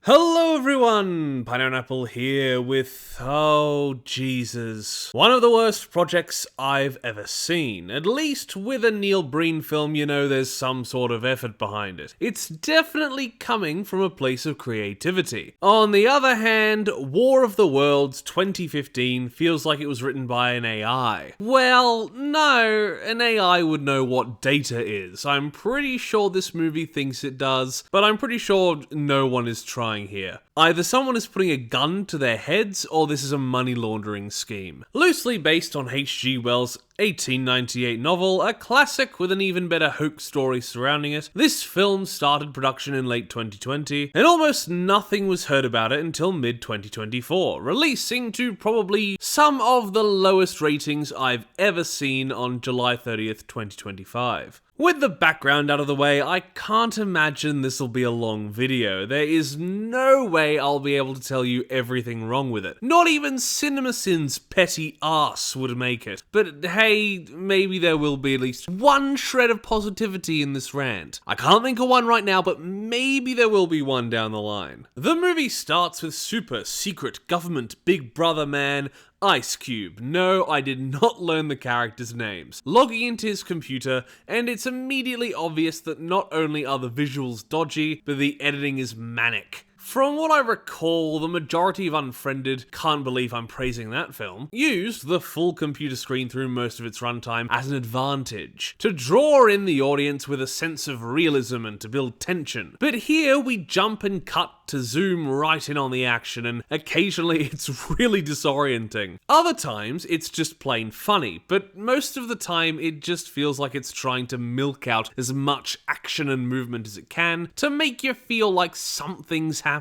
Hello everyone, Pineapple here with, oh Jesus, one of the worst projects I've ever seen. At least with a Neil Breen film, you know there's some sort of effort behind it. It's definitely coming from a place of creativity. On the other hand, War of the Worlds 2015 feels like it was written by an AI. Well, no, an AI would know what data is. I'm pretty sure this movie thinks it does, but I'm pretty sure no one is trying here. Either someone is putting a gun to their heads, or this is a money laundering scheme. Loosely based on H.G. Wells' 1898 novel, a classic with an even better hoax story surrounding it, this film started production in late 2020, and almost nothing was heard about it until mid-2024, releasing to probably some of the lowest ratings I've ever seen on July 30th, 2025. With the background out of the way, I can't imagine this'll be a long video. There is no way I'll be able to tell you everything wrong with it. Not even CinemaSin's petty arse would make it. But hey, maybe there will be at least one shred of positivity in this rant. I can't think of one right now, but maybe there will be one down the line. The movie starts with super secret government Big Brother man Ice Cube. No, I did not learn the characters' names. Logging into his computer, and it's immediately obvious that not only are the visuals dodgy, but the editing is manic. From what I recall, the majority of Unfriended, can't believe I'm praising that film, used the full computer screen through most of its runtime as an advantage, to draw in the audience with a sense of realism and to build tension. But here we jump and cut to zoom right in on the action, and occasionally it's really disorienting. Other times it's just plain funny, but most of the time it just feels like it's trying to milk out as much action and movement as it can to make you feel like something's happening.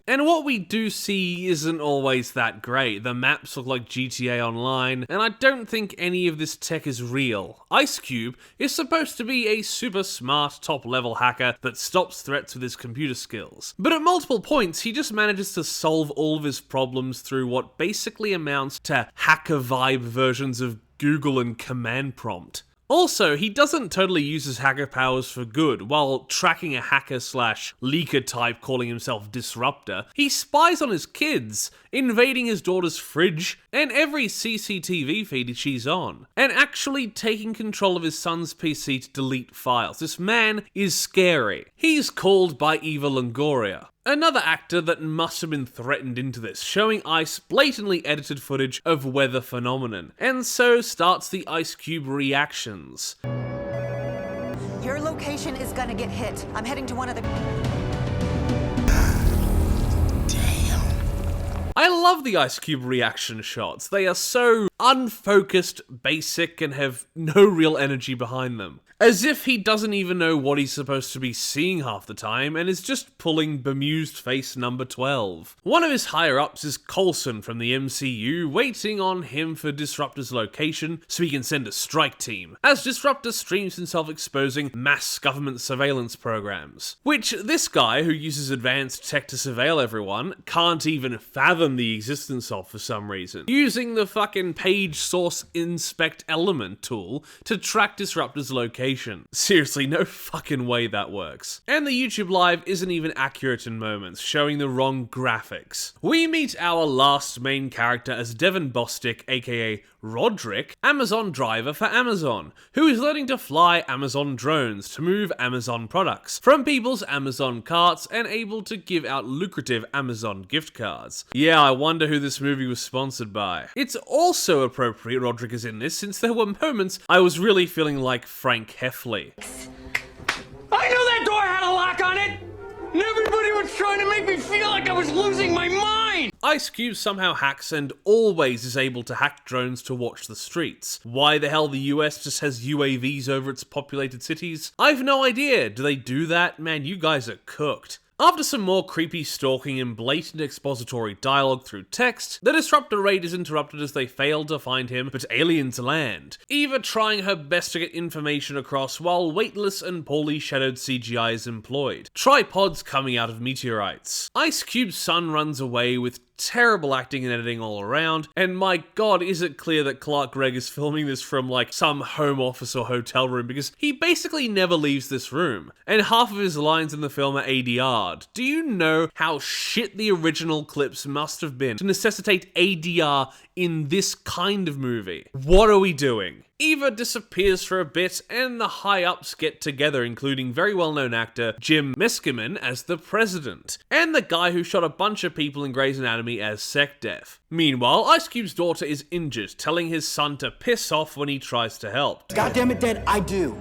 And what we do see isn't always that great. The maps look like GTA Online, and I don't think any of this tech is real. Ice Cube is supposed to be a super smart top-level hacker that stops threats with his computer skills. But at multiple points, he just manages to solve all of his problems through what basically amounts to hacker vibe versions of Google and command prompt. Also, he doesn't totally use his hacker powers for good. While tracking a hacker/leaker type calling himself Disruptor, he spies on his kids, invading his daughter's fridge and every CCTV feed she's on, and actually taking control of his son's PC to delete files. This man is scary. He's called by Eva Longoria, another actor that must have been threatened into this, showing Ice blatantly edited footage of weather phenomenon, and so starts the Ice Cube reactions. Your location is gonna get hit. I'm heading to one of the... I love the Ice Cube reaction shots. They are so unfocused, basic, and have no real energy behind them. As if he doesn't even know what he's supposed to be seeing half the time and is just pulling bemused face number 12. One of his higher-ups is Coulson from the MCU, waiting on him for Disruptor's location so he can send a strike team, as Disruptor streams himself exposing mass government surveillance programs. Which this guy, who uses advanced tech to surveil everyone, can't even fathom the existence of for some reason, using the fucking page source inspect element tool to track Disruptor's location. Seriously, no fucking way that works. And the YouTube Live isn't even accurate in moments, showing the wrong graphics. We meet our last main character as Devin Bostick, aka Roderick, Amazon driver for Amazon, who is learning to fly Amazon drones to move Amazon products from people's Amazon carts and able to give out lucrative Amazon gift cards. Yeah, I wonder who this movie was sponsored by. It's also appropriate Roderick is in this, since there were moments I was really feeling like Frank Heffley. I knew that door had a lock on it! And everybody was trying to make me feel like I was losing my mind! Ice Cube somehow hacks and always is able to hack drones to watch the streets. Why the hell the US just has UAVs over its populated cities? I've no idea. Do they do that? Man, you guys are cooked. After some more creepy stalking and blatant expository dialogue through text, the Disruptor raid is interrupted as they fail to find him, but aliens land. Eva trying her best to get information across while weightless and poorly shadowed CGI is employed. Tripods coming out of meteorites. Ice Cube's son runs away with terrible acting and editing all around, and my god, is it clear that Clark Gregg is filming this from like some home office or hotel room, because he basically never leaves this room, and half of his lines in the film are ADR. hard. Do you know how shit the original clips must have been to necessitate ADR in this kind of movie? What are we doing? Eva disappears for a bit, and the high-ups get together, including very well-known actor Jim Meskimen as the president, and the guy who shot a bunch of people in Grey's Anatomy as SecDef. Meanwhile, Ice Cube's daughter is injured, telling his son to piss off when he tries to help. God damn it, Dad, I do.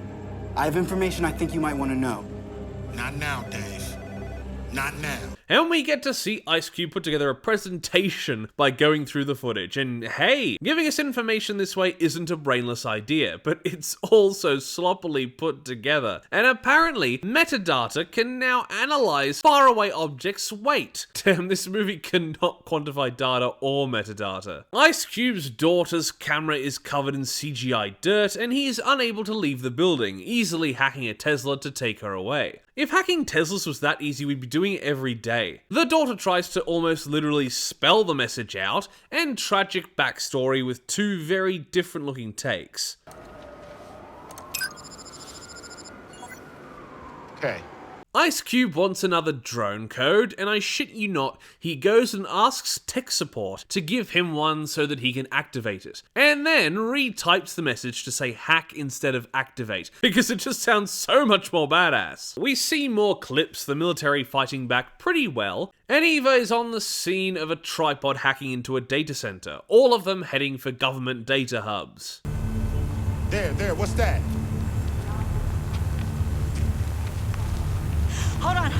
I have information I think you might want to know. Not now, Dave. Not now. And we get to see Ice Cube put together a presentation by going through the footage. And hey, giving us information this way isn't a brainless idea, but it's also sloppily put together. And apparently, metadata can now analyze faraway objects' weight. Damn, this movie cannot quantify data or metadata. Ice Cube's daughter's camera is covered in CGI dirt, and he is unable to leave the building, easily hacking a Tesla to take her away. If hacking Teslas was that easy, we'd be doing it every day. The daughter tries to almost literally spell the message out, and tragic backstory with two very different looking takes. Okay. Ice Cube wants another drone code, and I shit you not, he goes and asks tech support to give him one so that he can activate it, and then retypes the message to say hack instead of activate, because it just sounds so much more badass. We see more clips, the military fighting back pretty well, and Eva is on the scene of a tripod hacking into a data center, all of them heading for government data hubs. There, what's that? Hold on.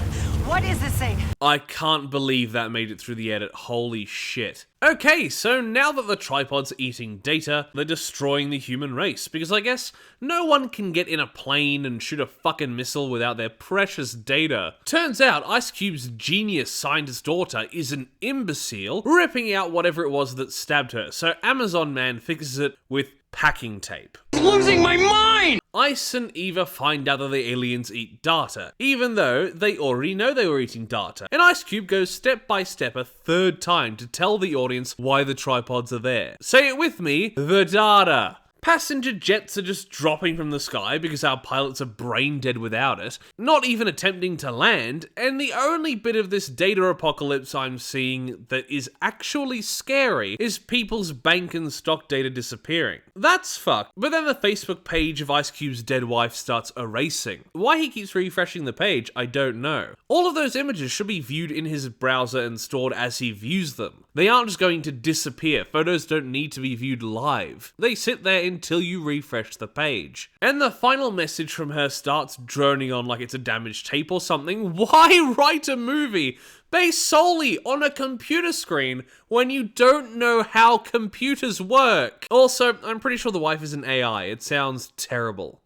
What is this thing? I can't believe that made it through the edit, holy shit. Okay, so now that the tripod's eating data, they're destroying the human race, because I guess no one can get in a plane and shoot a fucking missile without their precious data. Turns out Ice Cube's genius scientist daughter is an imbecile, ripping out whatever it was that stabbed her, so Amazon Man fixes it with packing tape. Losing my mind! Ice and Eva find out that the aliens eat data, even though they already know they were eating data. And Ice Cube goes step by step a third time to tell the audience why the tripods are there. Say it with me, the data. Passenger jets are just dropping from the sky because our pilots are brain dead without it, not even attempting to land, and the only bit of this data apocalypse I'm seeing that is actually scary is people's bank and stock data disappearing. That's fucked, but then the Facebook page of Ice Cube's dead wife starts erasing. Why he keeps refreshing the page, I don't know. All of those images should be viewed in his browser and stored as he views them. They aren't just going to disappear. Photos don't need to be viewed live. They sit there until you refresh the page. And the final message from her starts droning on like it's a damaged tape or something. Why write a movie based solely on a computer screen when you don't know how computers work? Also, I'm pretty sure the wife is an AI. It sounds terrible.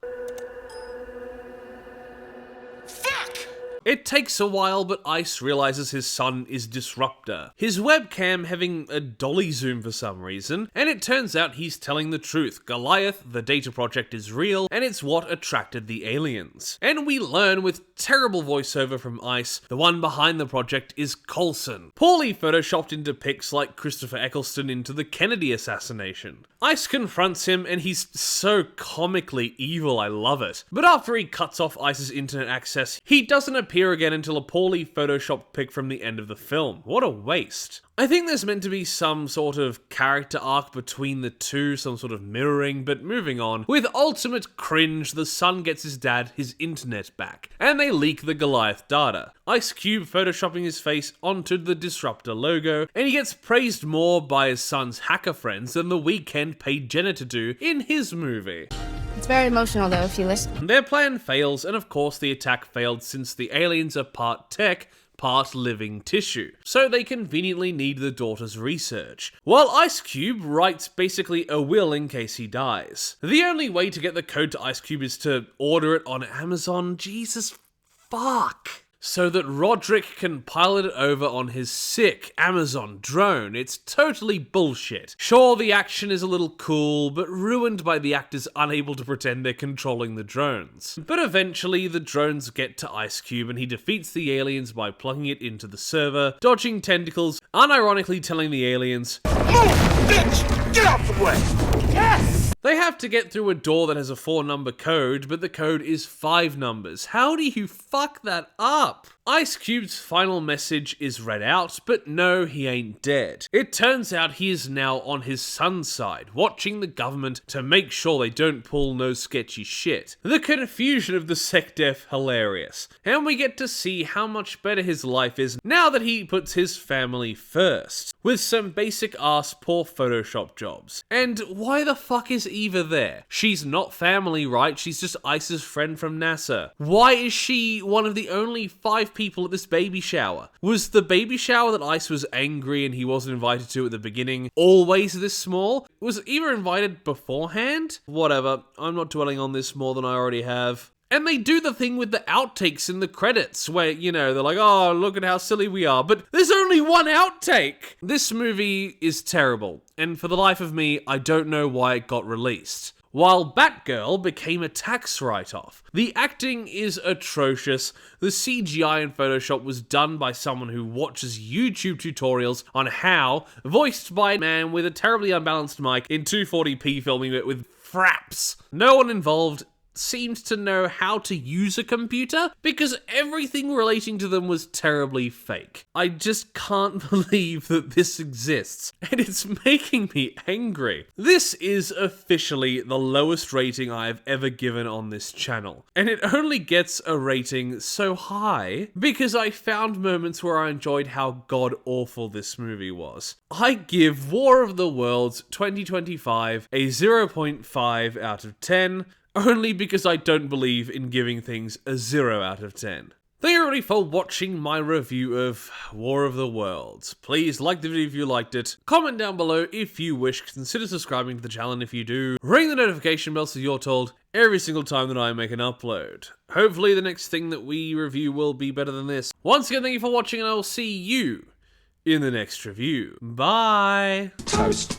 It takes a while, but Ice realizes his son is Disruptor, his webcam having a dolly zoom for some reason, and it turns out he's telling the truth. Goliath, the data project, is real, and it's what attracted the aliens. And we learn with terrible voiceover from Ice, the one behind the project is Coulson, poorly photoshopped into pics like Christopher Eccleston into the Kennedy assassination. Ice confronts him, and he's so comically evil, I love it. But after he cuts off Ice's internet access, he doesn't appear again until a poorly photoshopped pic from the end of the film. What a waste. I think there's meant to be some sort of character arc between the two, some sort of mirroring, but moving on. With ultimate cringe, the son gets his dad his internet back, and they leak the Goliath data. Ice Cube photoshopping his face onto the Disruptor logo, and he gets praised more by his son's hacker friends than The Weeknd paid Jenna to do in his movie. It's very emotional though, if you listen. Their plan fails, and of course the attack failed since the aliens are part tech, part living tissue, so they conveniently need the daughter's research, while Ice Cube writes basically a will in case he dies. The only way to get the code to Ice Cube is to order it on Amazon. Jesus fuck. So that Roderick can pilot it over on his sick Amazon drone. It's totally bullshit. Sure, the action is a little cool, but ruined by the actors unable to pretend they're controlling the drones. But eventually, the drones get to Ice Cube and he defeats the aliens by plugging it into the server, dodging tentacles, unironically telling the aliens, "Move, bitch! Get out the way!" Yes! They have to get through a door that has a 4-number code, but the code is 5 numbers. How do you fuck that up? Ice Cube's final message is read out, but no, he ain't dead. It turns out he is now on his son's side, watching the government to make sure they don't pull no sketchy shit. The confusion of the SecDef hilarious, and we get to see how much better his life is now that he puts his family first, with some basic ass poor Photoshop jobs. And why the fuck is Eva there? She's not family, right? She's just Ice's friend from NASA. Why is she one of the only 5 people at this baby shower? Was the baby shower that Ice was angry and he wasn't invited to at the beginning always this small? Was Eva invited beforehand? Whatever, I'm not dwelling on this more than I already have. And they do the thing with the outtakes in the credits where, you know, they're like, oh, look at how silly we are, but there's only one outtake! This movie is terrible, and for the life of me, I don't know why it got released. While Batgirl became a tax write-off. The acting is atrocious, the CGI in Photoshop was done by someone who watches YouTube tutorials on how, voiced by a man with a terribly unbalanced mic in 240p filming it with fraps. No one involved seems to know how to use a computer because everything relating to them was terribly fake. I just can't believe that this exists, and it's making me angry. This is officially the lowest rating I have ever given on this channel, and it only gets a rating so high because I found moments where I enjoyed how god-awful this movie was. I give War of the Worlds 2025 a 0.5 out of 10, only because I don't believe in giving things a 0 out of 10. Thank you everybody for watching my review of War of the Worlds. Please like the video if you liked it, comment down below if you wish, consider subscribing to the channel and if you do, ring the notification bell so you're told every single time that I make an upload. Hopefully the next thing that we review will be better than this. Once again, thank you for watching and I will see you in the next review. Bye! Toast.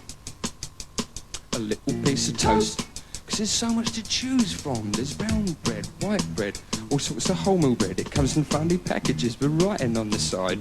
A little piece of toast. Because there's so much to choose from. There's brown bread, white bread, all sorts of wholemeal bread. It comes in funny packages with writing on the side.